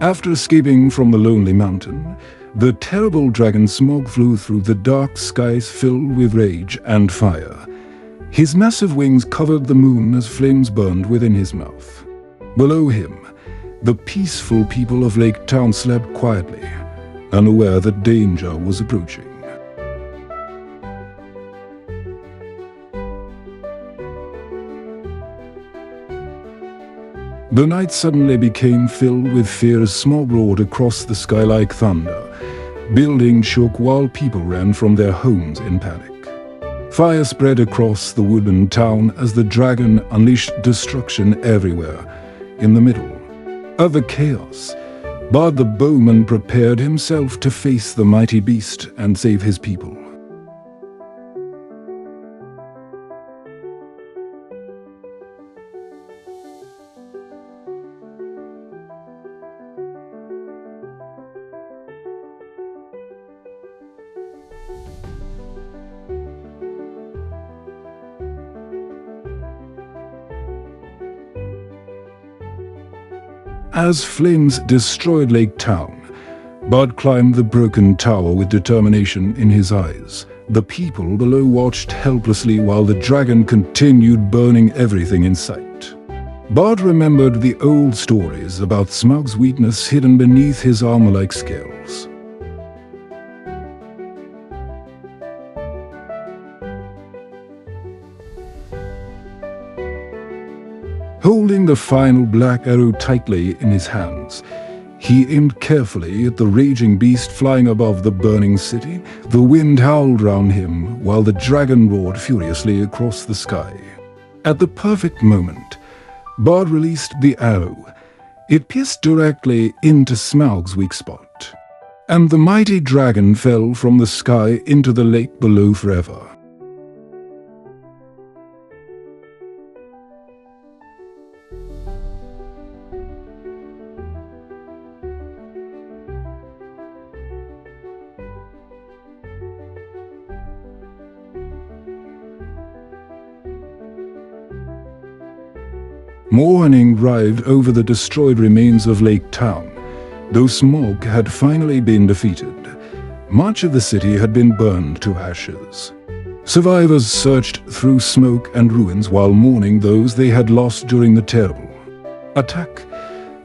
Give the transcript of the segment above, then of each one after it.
After escaping from the lonely mountain, the terrible dragon Smaug flew through the dark skies filled with rage and fire. His massive wings covered the moon as flames burned within his mouth. Below him, the peaceful people of Lake Town slept quietly, unaware that danger was approaching. The night suddenly became filled with fear as Smaug roared across the sky like thunder. Buildings shook while people ran from their homes in panic. Fire spread across the wooden town as the dragon unleashed destruction everywhere. In the middle of the chaos, Bard the Bowman prepared himself to face the mighty beast and save his people. As flames destroyed Lake Town, Bard climbed the broken tower with determination in his eyes. The people below watched helplessly while the dragon continued burning everything in sight. Bard remembered the old stories about Smaug's weakness hidden beneath his armor-like scales. Holding the final black arrow tightly in his hands, he aimed carefully at the raging beast flying above the burning city. The wind howled round him while the dragon roared furiously across the sky. At the perfect moment, Bard released the arrow. It pierced directly into Smaug's weak spot, and the mighty dragon fell from the sky into the lake below forever. Morning arrived over the destroyed remains of Lake Town. Though Smaug had finally been defeated, much of the city had been burned to ashes. Survivors searched through smoke and ruins while mourning those they had lost during the terrible attack.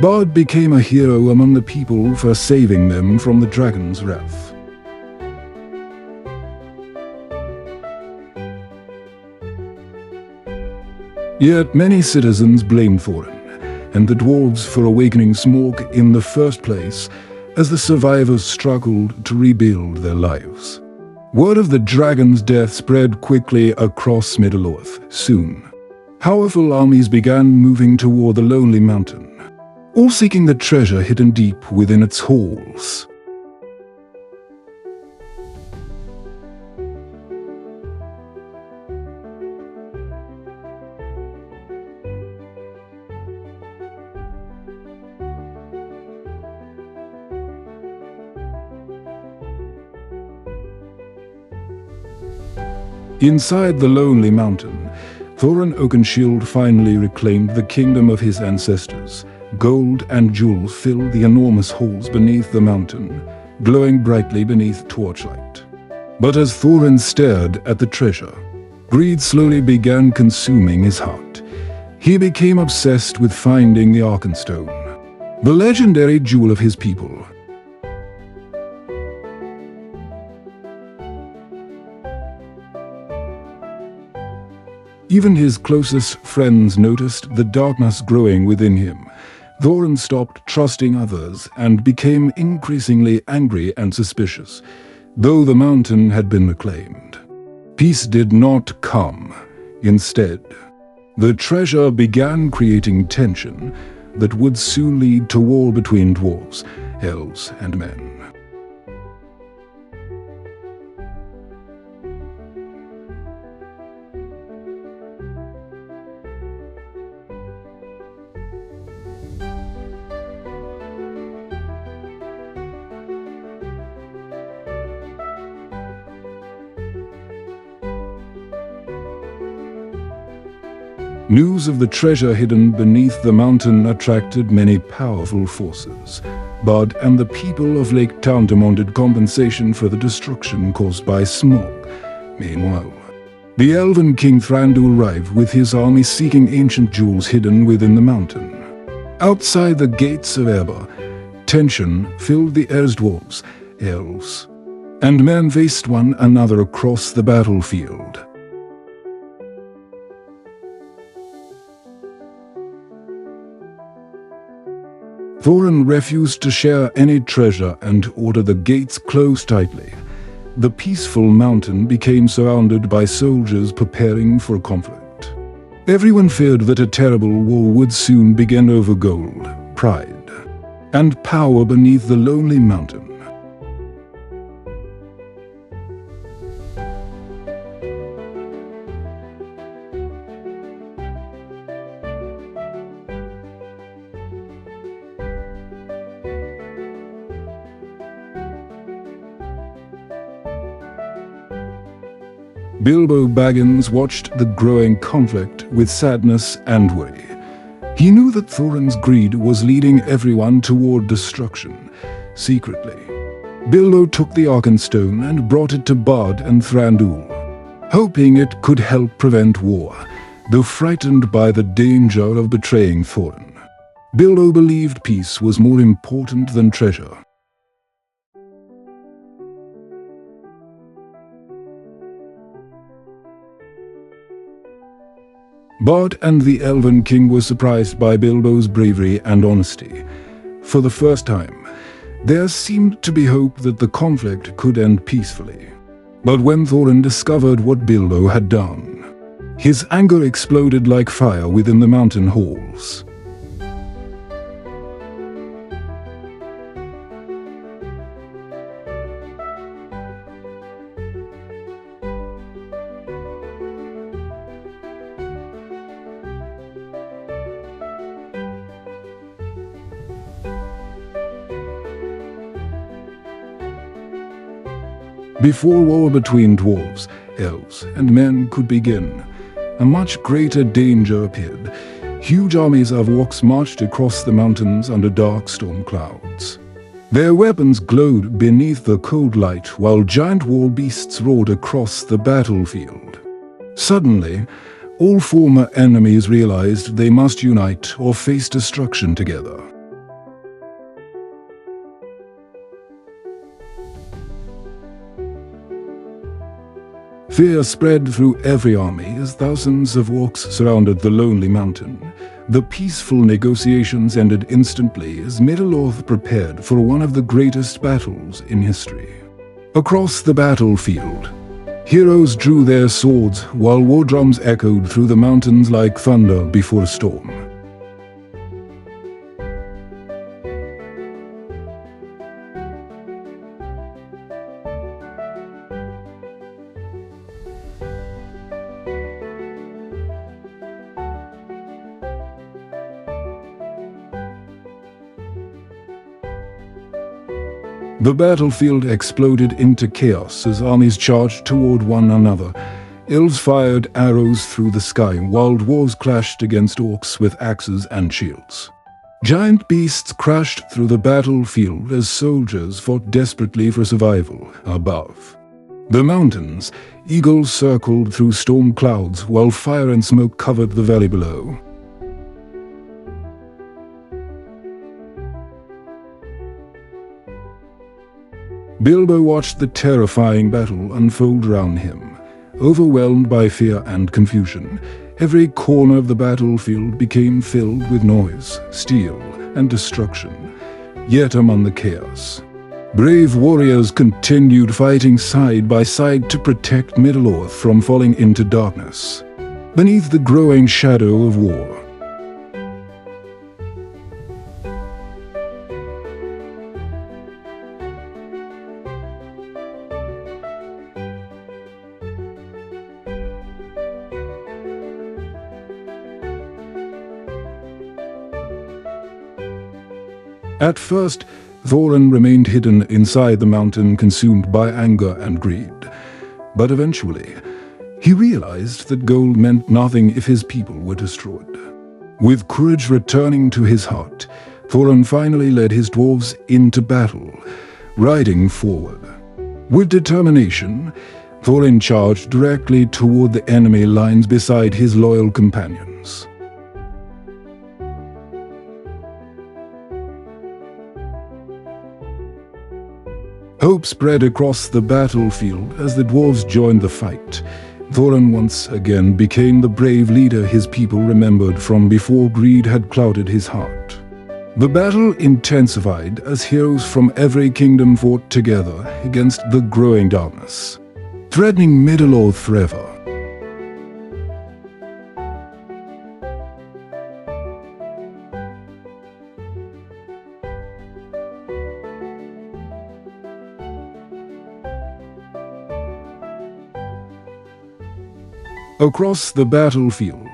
Bard became a hero among the people for saving them from the dragon's wrath. Yet many citizens blamed Thorin and the dwarves for awakening Smaug in the first place, as the survivors struggled to rebuild their lives. Word of the dragon's death spread quickly across Middle-earth. Soon, powerful armies began moving toward the lonely mountain, all seeking the treasure hidden deep within its halls. Inside the lonely mountain, Thorin Oakenshield finally reclaimed the kingdom of his ancestors. Gold and jewels filled the enormous halls beneath the mountain, glowing brightly beneath torchlight. But as Thorin stared at the treasure, greed slowly began consuming his heart. He became obsessed with finding the Arkenstone, the legendary jewel of his people. Even his closest friends noticed the darkness growing within him. Thorin stopped trusting others and became increasingly angry and suspicious. Though the mountain had been reclaimed, peace did not come. Instead, the treasure began creating tension that would soon lead to war between dwarves, elves, and men. News of the treasure hidden beneath the mountain attracted many powerful forces. Bard and the people of Lake Town demanded compensation for the destruction caused by Smaug. Meanwhile, the elven king Thranduil arrived with his army seeking ancient jewels hidden within the mountain. Outside the gates of Eber, tension filled the air as dwarves, elves, and men faced one another across the battlefield. Thorin refused to share any treasure and ordered the gates closed tightly. The peaceful mountain became surrounded by soldiers preparing for conflict. Everyone feared that a terrible war would soon begin over gold, pride, and power beneath the lonely mountain. Bilbo Baggins watched the growing conflict with sadness and worry. He knew that Thorin's greed was leading everyone toward destruction. Secretly, Bilbo took the Arkenstone and brought it to Bard and Thranduil, hoping it could help prevent war, though frightened by the danger of betraying Thorin. Bilbo believed peace was more important than treasure. Bard and the Elven King were surprised by Bilbo's bravery and honesty. For the first time, there seemed to be hope that the conflict could end peacefully. But when Thorin discovered what Bilbo had done, his anger exploded like fire within the mountain halls. Before war between dwarves, elves, and men could begin, a much greater danger appeared. Huge armies of orcs marched across the mountains under dark storm clouds. Their weapons glowed beneath the cold light while giant war beasts roared across the battlefield. Suddenly, all former enemies realized they must unite or face destruction together. Fear spread through every army as thousands of orcs surrounded the lonely mountain. The peaceful negotiations ended instantly as Middle-earth prepared for one of the greatest battles in history. Across the battlefield, heroes drew their swords while war drums echoed through the mountains like thunder before a storm. The battlefield exploded into chaos as armies charged toward one another. Elves fired arrows through the sky, while dwarves clashed against orcs with axes and shields. Giant beasts crashed through the battlefield as soldiers fought desperately for survival. Above the mountains, eagles circled through storm clouds while fire and smoke covered the valley below. Bilbo watched the terrifying battle unfold around him. Overwhelmed by fear and confusion, every corner of the battlefield became filled with noise, steel, and destruction. Yet among the chaos, brave warriors continued fighting side by side to protect Middle-earth from falling into darkness. Beneath the growing shadow of war, at first, Thorin remained hidden inside the mountain, consumed by anger and greed. But eventually, He realized that gold meant nothing if his people were destroyed. With courage returning to his heart, Thorin finally led his dwarves into battle, riding forward. With determination, Thorin charged directly toward the enemy lines beside his loyal companions. Hope spread across the battlefield as the dwarves joined the fight. Thorin once again became the brave leader his people remembered from before greed had clouded his heart. The battle intensified as heroes from every kingdom fought together against the growing darkness, threatening Middle-earth forever. Across the battlefield,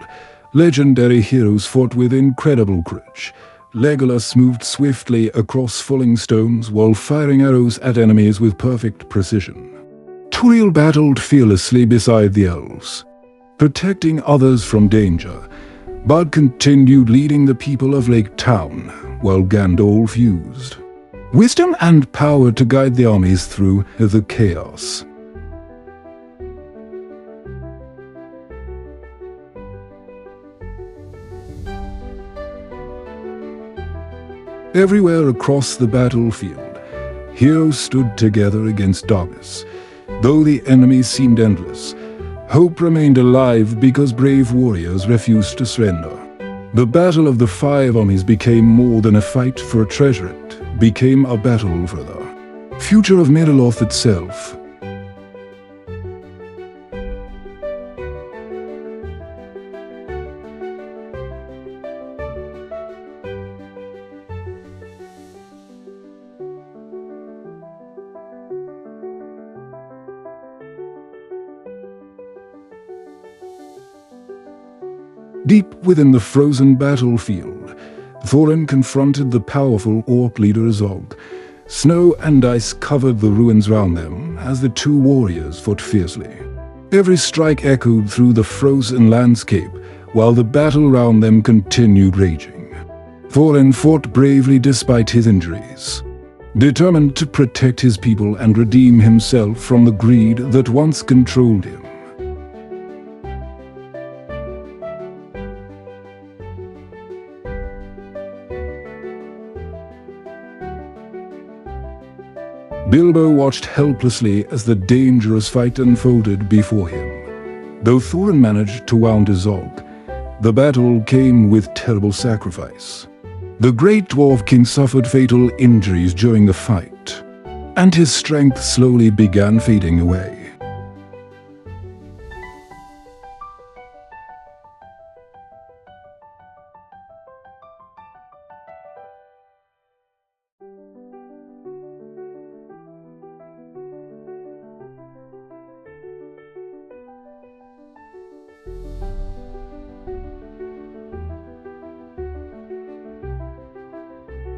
legendary heroes fought with incredible courage. Legolas moved swiftly across falling stones while firing arrows at enemies with perfect precision. Tauriel battled fearlessly beside the elves, protecting others from danger. Bard continued leading the people of Lake Town, while Gandalf used wisdom and power to guide the armies through the chaos. Everywhere across the battlefield, heroes stood together against darkness. Though the enemies seemed endless, hope remained alive because brave warriors refused to surrender. The Battle of the Five Armies became more than a fight for a treasure. It became a battle for the future of Middle-earth itself. Deep within the frozen battlefield, Thorin confronted the powerful orc leader Smaug. Snow and ice covered the ruins round them as the two warriors fought fiercely. Every strike echoed through the frozen landscape while the battle round them continued raging. Thorin fought bravely despite his injuries, determined to protect his people and redeem himself from the greed that once controlled him. Bilbo watched helplessly as the dangerous fight unfolded before him. Though Thorin managed to wound Smaug, the battle came with terrible sacrifice. The great dwarf king suffered fatal injuries during the fight, and his strength slowly began fading away.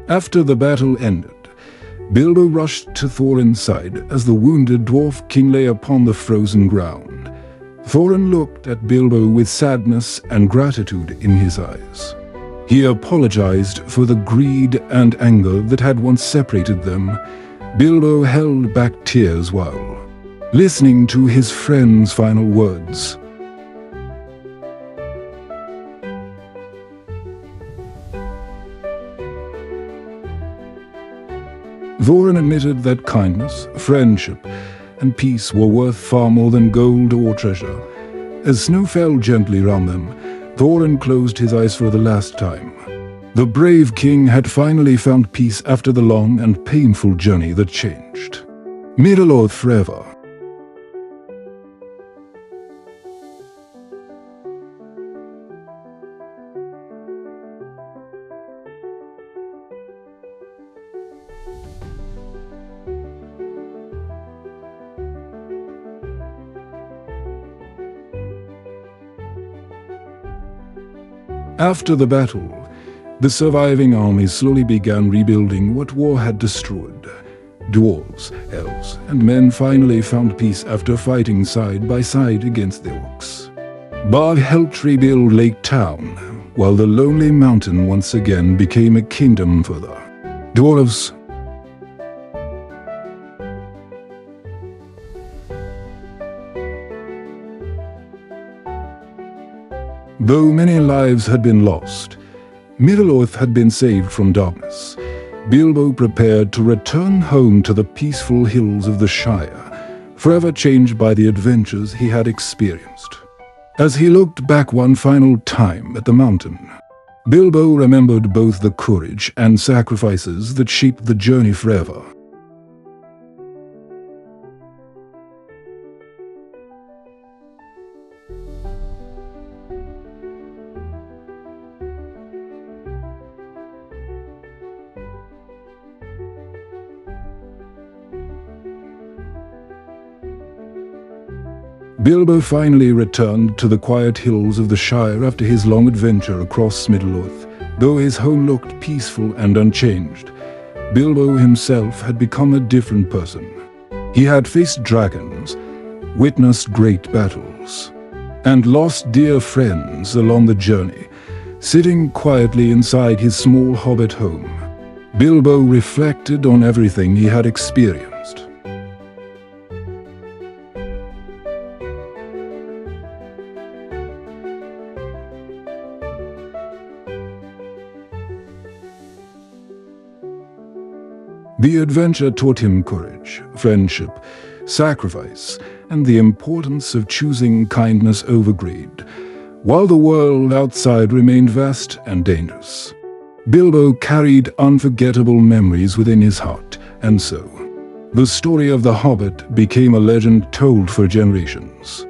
After the battle ended, Bilbo rushed to Thorin's side as the wounded dwarf king lay upon the frozen ground. Thorin looked at Bilbo with sadness and gratitude in his eyes. He apologized for the greed and anger that had once separated them. Bilbo held back tears while listening to his friend's final words. Thorin admitted that kindness, friendship, and peace were worth far more than gold or treasure. As snow fell gently round them, Thorin closed his eyes for the last time. The brave king had finally found peace after the long and painful journey that changed Middle-earth forever. After the battle, the surviving armies slowly began rebuilding what war had destroyed. Dwarves, elves, and men finally found peace after fighting side by side against the orcs. Bard helped rebuild Lake Town, while the lonely mountain once again became a kingdom for the dwarves. Though many lives had been lost, Middle-earth had been saved from darkness. Bilbo prepared to return home to the peaceful hills of the Shire, forever changed by the adventures he had experienced. As he looked back one final time at the mountain, Bilbo remembered both the courage and sacrifices that shaped the journey forever. Bilbo finally returned to the quiet hills of the Shire after his long adventure across Middle-earth. Though his home looked peaceful and unchanged, Bilbo himself had become a different person. He had faced dragons, witnessed great battles, and lost dear friends along the journey. Sitting quietly inside his small hobbit home, Bilbo reflected on everything he had experienced. The adventure taught him courage, friendship, sacrifice, and the importance of choosing kindness over greed, while the world outside remained vast and dangerous. Bilbo carried unforgettable memories within his heart, and so, the story of the Hobbit became a legend told for generations.